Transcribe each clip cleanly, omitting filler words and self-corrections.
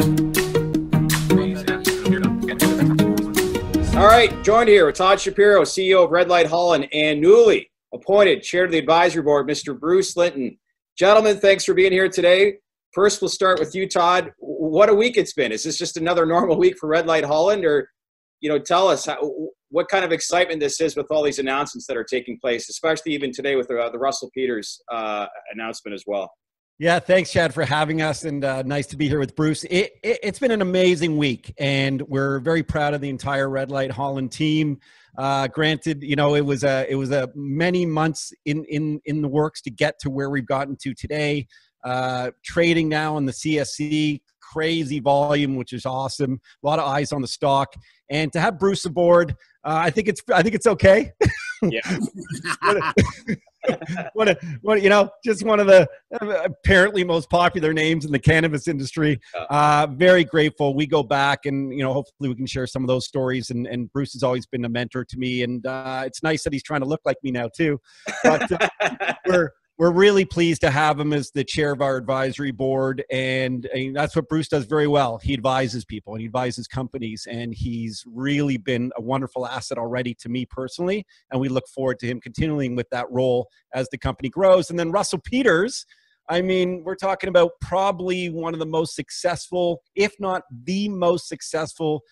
All right, joined here with Todd Shapiro, CEO of Red Light Holland, and newly appointed chair of the advisory board, Mr. Bruce Linton. Gentlemen, thanks for being here today. First, we'll start with you, Todd. What a week it's been. Is this just another normal week for Red Light Holland, or tell us what kind of excitement this is with all these announcements that are taking place, especially even today with the Russell Peters announcement as well. Yeah, thanks, Chad, for having us, and nice to be here with Bruce. It's been an amazing week, and we're very proud of the entire Red Light Holland team. Granted, it was a many months in the works to get to where we've gotten to today. Trading now on the CSC, crazy volume, which is awesome. A lot of eyes on the stock, and to have Bruce aboard, I think it's okay. Yeah. Just one of the apparently most popular names in the cannabis industry. Very grateful. We go back and, hopefully we can share some of those stories. And Bruce has always been a mentor to me. And it's nice that he's trying to look like me now too. But we're really pleased to have him as the chair of our advisory board. And that's what Bruce does very well. He advises people and he advises companies. And he's really been a wonderful asset already to me personally. And we look forward to him continuing with that role as the company grows. And then Russell Peters, we're talking about probably one of the most successful, if not the most successful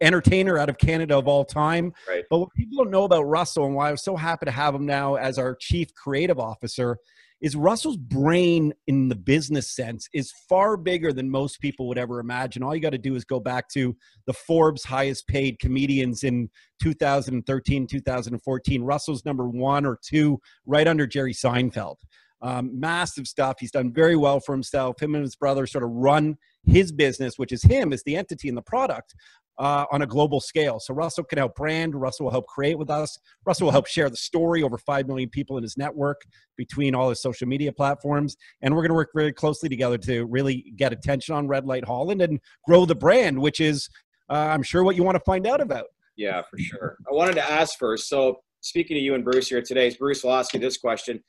entertainer out of Canada of all time. Right. But what people don't know about Russell, and why I'm so happy to have him now as our chief creative officer, is Russell's brain in the business sense is far bigger than most people would ever imagine. All you got to do is go back to the Forbes highest paid comedians in 2013, 2014. Russell's number 1 or 2, right under Jerry Seinfeld. Massive stuff. He's done very well for himself. Him and his brother sort of run his business, which is him as the entity and the product, on a global scale. So Russell can help brand. Russell will help create with us. Russell will help share the story. Over 5 million people in his network between all his social media platforms. And we're going to work very closely together to really get attention on Red Light Holland and grow the brand, which is, I'm sure, what you want to find out about. Yeah, for sure. I wanted to ask first. So speaking to you and Bruce here today, Bruce will ask you this question.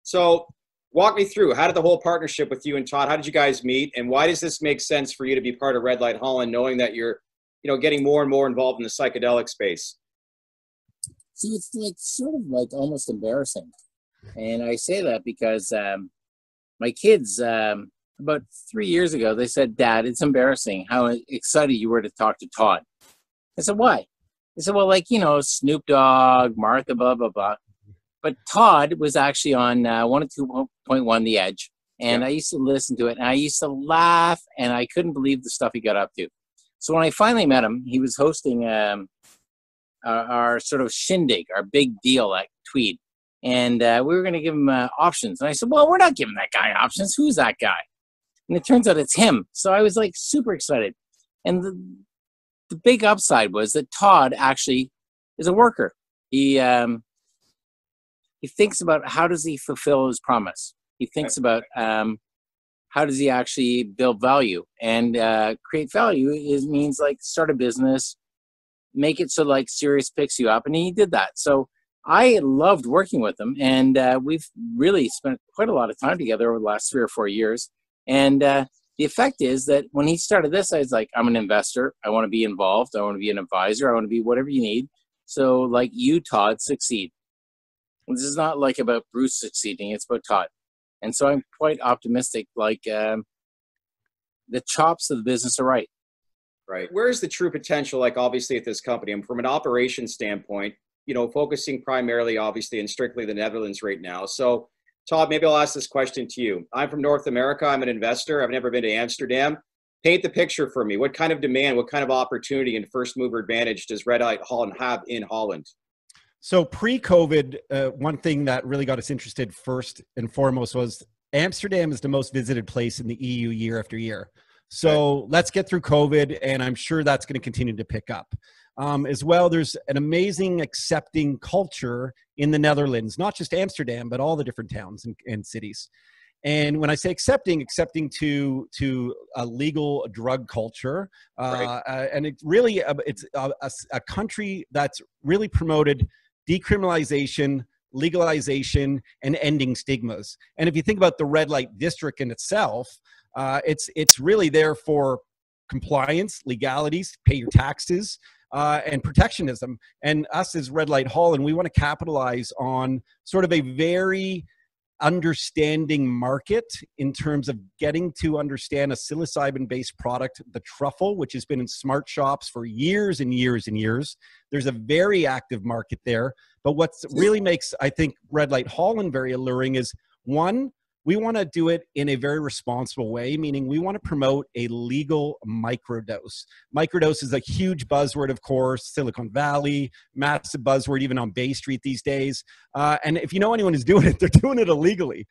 So walk me through, how did the whole partnership with you and Todd, how did you guys meet? And why does this make sense for you to be part of Red Light Holland, knowing that you're getting more and more involved in the psychedelic space? See, it's sort of almost embarrassing. And I say that because my kids, about 3 years ago, they said, "Dad, it's embarrassing how excited you were to talk to Todd." I said, "Why?" They said, "Well, Snoop Dogg, Martha, blah, blah, blah." But Todd was actually on 102.1 The Edge. And yeah. I used to listen to it and I used to laugh and I couldn't believe the stuff he got up to. So when I finally met him, he was hosting our sort of shindig, our big deal at Tweed. And we were going to give him options. And I said, "Well, we're not giving that guy options. Who's that guy?" And it turns out it's him. So I was super excited. And the big upside was that Todd actually is a worker. He thinks about how does he fulfill his promise. He thinks about how does he actually build value, and create value means start a business, make it so Sirius picks you up, and he did that. So I loved working with him, and we've really spent quite a lot of time together over the last 3 or 4 years. And the effect is that when he started this, I was like, I'm an investor. I want to be involved. I want to be an advisor. I want to be whatever you need. So you, Todd, succeed. This is not about Bruce succeeding. It's about Todd. And so I'm quite optimistic, the chops of the business are right. Right. Where's the true potential, obviously at this company? And from an operations standpoint, focusing primarily, obviously, and strictly the Netherlands right now. So, Todd, maybe I'll ask this question to you. I'm from North America. I'm an investor. I've never been to Amsterdam. Paint the picture for me. What kind of demand, what kind of opportunity and first mover advantage does Red Light Holland have in Holland? So pre-COVID, one thing that really got us interested first and foremost was Amsterdam is the most visited place in the EU year after year. So let's get through COVID, and I'm sure that's going to continue to pick up. As well, there's an amazing accepting culture in the Netherlands, not just Amsterdam, but all the different towns and cities. And when I say accepting to a legal drug culture, and it really, it's a country that's really promoted decriminalization, legalization, and ending stigmas. And if you think about the red light district in itself, It's really there for compliance, legalities, pay your taxes, and protectionism. And us as Red Light Holland, we want to capitalize on sort of a very understanding market in terms of getting to understand a psilocybin-based product, the truffle, which has been in smart shops for years and years and years. There's a very active market there. But what really makes, I think, Red Light Holland very alluring is, one, we want to do it in a very responsible way, meaning we want to promote a legal microdose. Microdose is a huge buzzword, of course, Silicon Valley, massive buzzword even on Bay Street these days. And if you know anyone who's doing it, they're doing it illegally.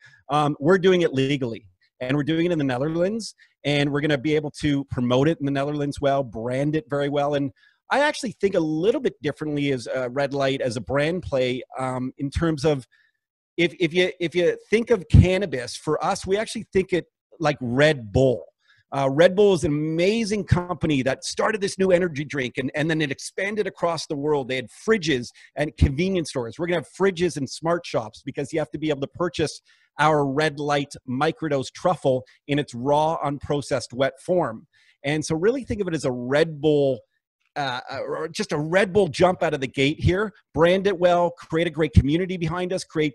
We're doing it legally, and we're doing it in the Netherlands, and we're going to be able to promote it in the Netherlands well, brand it very well. And I actually think a little bit differently as Red Light as a brand play in terms of, if you think of cannabis, for us, we actually think it like Red Bull. Red Bull is an amazing company that started this new energy drink, and then it expanded across the world. They had fridges and convenience stores. We're going to have fridges and smart shops because you have to be able to purchase our Red Light microdose truffle in its raw, unprocessed, wet form. And so really think of it as a Red Bull, just a Red Bull jump out of the gate here. Brand it well, create a great community behind us, create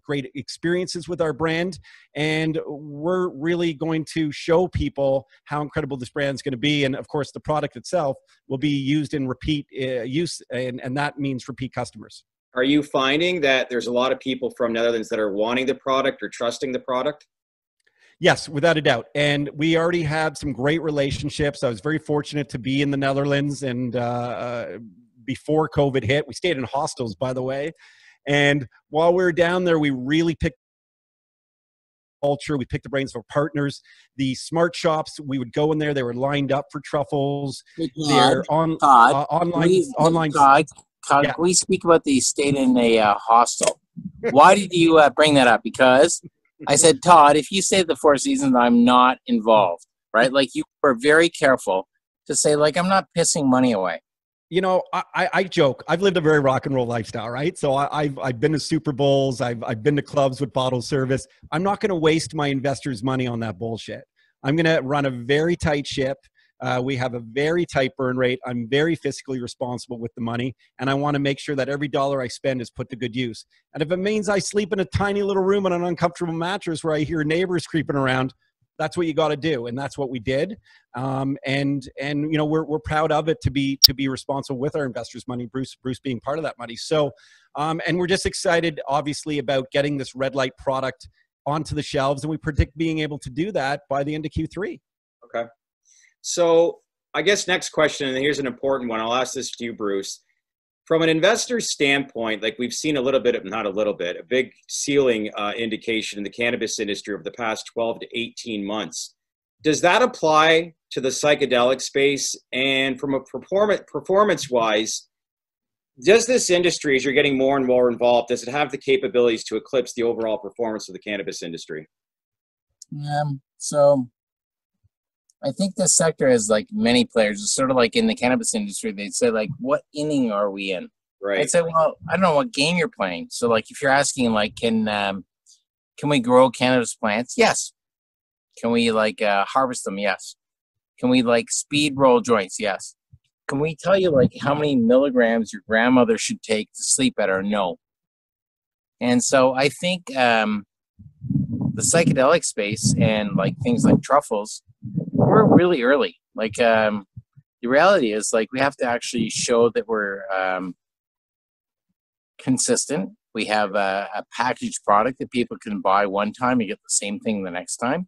great experiences with our brand, and we're really going to show people how incredible this brand is going to be. And of course, the product itself will be used in repeat use, and that means repeat customers. Are you finding that there's a lot of people from Netherlands that are wanting the product or trusting the product? Yes, without a doubt. And we already have some great relationships. I was very fortunate to be in the Netherlands, and before COVID hit, we stayed in hostels, by the way. And while we were down there, we really picked culture. We picked the brains of our partners. The smart shops, we would go in there. They were lined up for truffles. They're online. Todd, Yeah. can we speak about the stayed in a hostel? Why did you bring that up? Because I said, Todd, if you say the Four Seasons, I'm not involved, right? Like, you were very careful to say, like, I'm not pissing money away. You know, I joke. I've lived a very rock and roll lifestyle, right? So I've been to Super Bowls. I've been to clubs with bottle service. I'm not going to waste my investors' money on that bullshit. I'm going to run a very tight ship. We have a very tight burn rate. I'm very fiscally responsible with the money, and I want to make sure that every dollar I spend is put to good use. And if it means I sleep in a tiny little room on an uncomfortable mattress where I hear neighbors creeping around, that's what you got to do, and that's what we did. And you know, we're proud of it to be responsible with our investors' money. Bruce being part of that money. So, and we're just excited, obviously, about getting this Red Light product onto the shelves, and we predict being able to do that by the end of Q3. Okay. So I guess next question, and here's an important one. I'll ask this to you, Bruce. From an investor's standpoint, like we've seen a big ceiling indication in the cannabis industry over the past 12 to 18 months. Does that apply to the psychedelic space? And from a performance-wise, does this industry, as you're getting more and more involved, does it have the capabilities to eclipse the overall performance of the cannabis industry? So I think this sector has, like, many players. It's sort of like in the cannabis industry, they'd say, like, what inning are we in? Right. I'd say, well, I don't know what game you're playing. So, like, if you're asking, like, can we grow cannabis plants? Yes. Can we, like, harvest them? Yes. Can we, like, speed roll joints? Yes. Can we tell you, like, how many milligrams your grandmother should take to sleep better? No. And so I think the psychedelic space and, like, things like truffles, we're really early. Like, the reality is, like, we have to actually show that we're consistent. We have a packaged product that people can buy one time, you get the same thing the next time.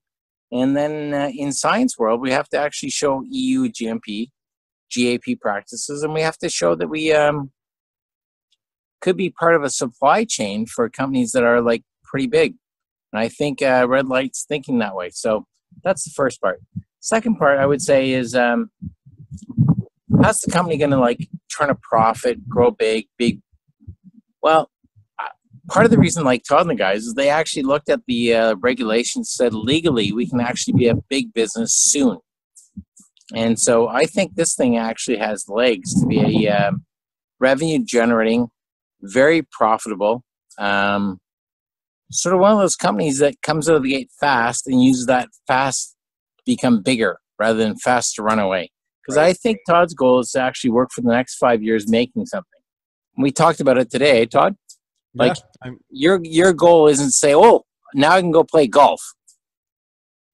And then in science world, we have to actually show EU GMP, GAP practices, and we have to show that we could be part of a supply chain for companies that are, like, pretty big. And I think Red Light's thinking that way. So that's the first part. Second part, I would say, is how's the company going to, like, turn a profit, grow big? Well, part of the reason, like Todd and the guys, is they actually looked at the regulations, said legally we can actually be a big business soon. And so I think this thing actually has legs to be a revenue generating, very profitable, sort of one of those companies that comes out of the gate fast and uses that fast become bigger rather than fast to run away. Because Right. I think Todd's goal is to actually work for the next 5 years making something. We talked about it today, Todd. Like Yeah, your goal isn't to say, oh, now I can go play golf.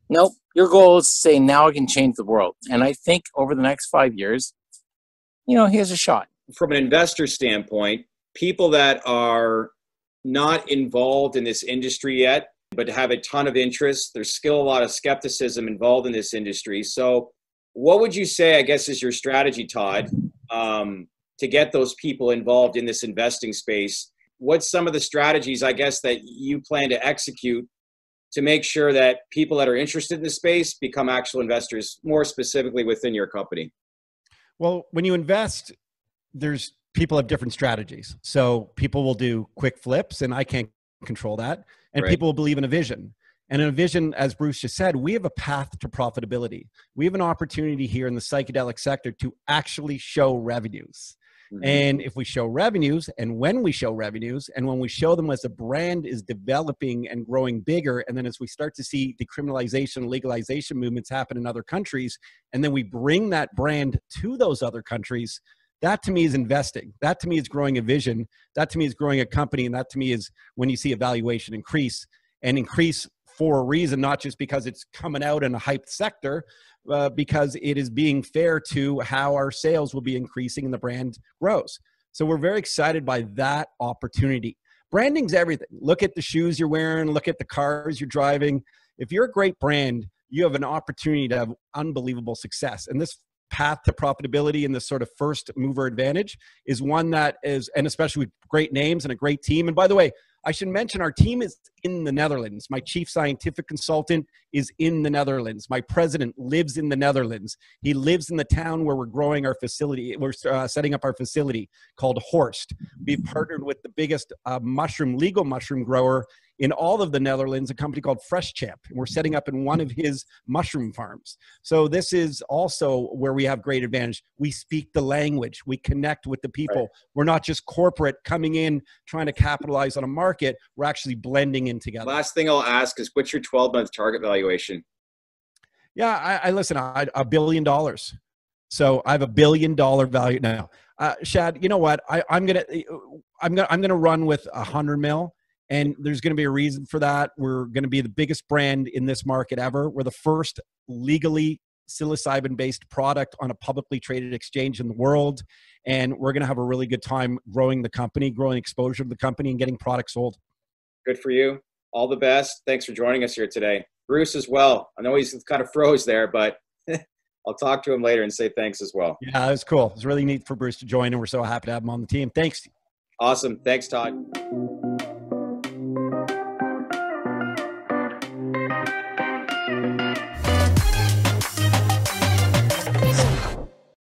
Nope. Your goal is to say, now I can change the world. And I think over the next 5 years, here's a shot. From an investor standpoint, people that are not involved in this industry yet, but have a ton of interest, there's still a lot of skepticism involved in this industry. So what would you say, I guess, is your strategy, Todd, to get those people involved in this investing space? What's some of the strategies, I guess, that you plan to execute to make sure that people that are interested in the space become actual investors, more specifically within your company? well, when you invest, there's people have different strategies. So people will do quick flips, and I can't control that. And Right. people will believe in a vision. And in a vision, as Bruce just said, we have a path to profitability. We have an opportunity here in the psychedelic sector to actually show revenues. Mhm. And if we show revenues, and when we show revenues, and when we show them as the brand is developing and growing bigger, and then as we start to see decriminalization, legalization movements happen in other countries, and then we bring that brand to those other countries, that to me is investing. That to me is growing a vision. That to me is growing a company. And that to me is when you see a valuation increase, and increase for a reason, not just because it's coming out in a hyped sector, because it is being fair to how our sales will be increasing and the brand grows. So we're very excited by that opportunity. Branding's everything. Look at the shoes you're wearing. Look at the cars you're driving. If you're a great brand, you have an opportunity to have unbelievable success. And this path to profitability and this sort of first mover advantage is one that is, and especially with great names and a great team. And by the way, I should mention our team is in the Netherlands. My chief scientific consultant is in the Netherlands. My president lives in the Netherlands. He lives in the town where we're growing our facility. We're setting up our facility called Horst. We've partnered with the biggest legal mushroom grower in all of the Netherlands, a company called Fresh Champ. And we're setting up in one of his mushroom farms. So this is also where we have great advantage. We speak the language. We connect with the people. Right. We're not just corporate coming in, trying to capitalize on a market. We're actually blending in together. Last thing I'll ask is, what's your 12-month target valuation? Yeah, I listen, $1 billion. So I have $1 billion value now. Shad, you know what? I'm gonna run with 100 mil. And there's going to be a reason for that. We're going to be the biggest brand in this market ever. We're the first legally psilocybin-based product on a publicly traded exchange in the world. And we're going to have a really good time growing the company, growing exposure to the company, and getting products sold. Good for you. All the best. Thanks for joining us here today. Bruce as well. I know he's kind of froze there, but I'll talk to him later and say thanks as well. Yeah, it was cool. It was really neat for Bruce to join, and we're so happy to have him on the team. Thanks. Awesome. Thanks, Todd.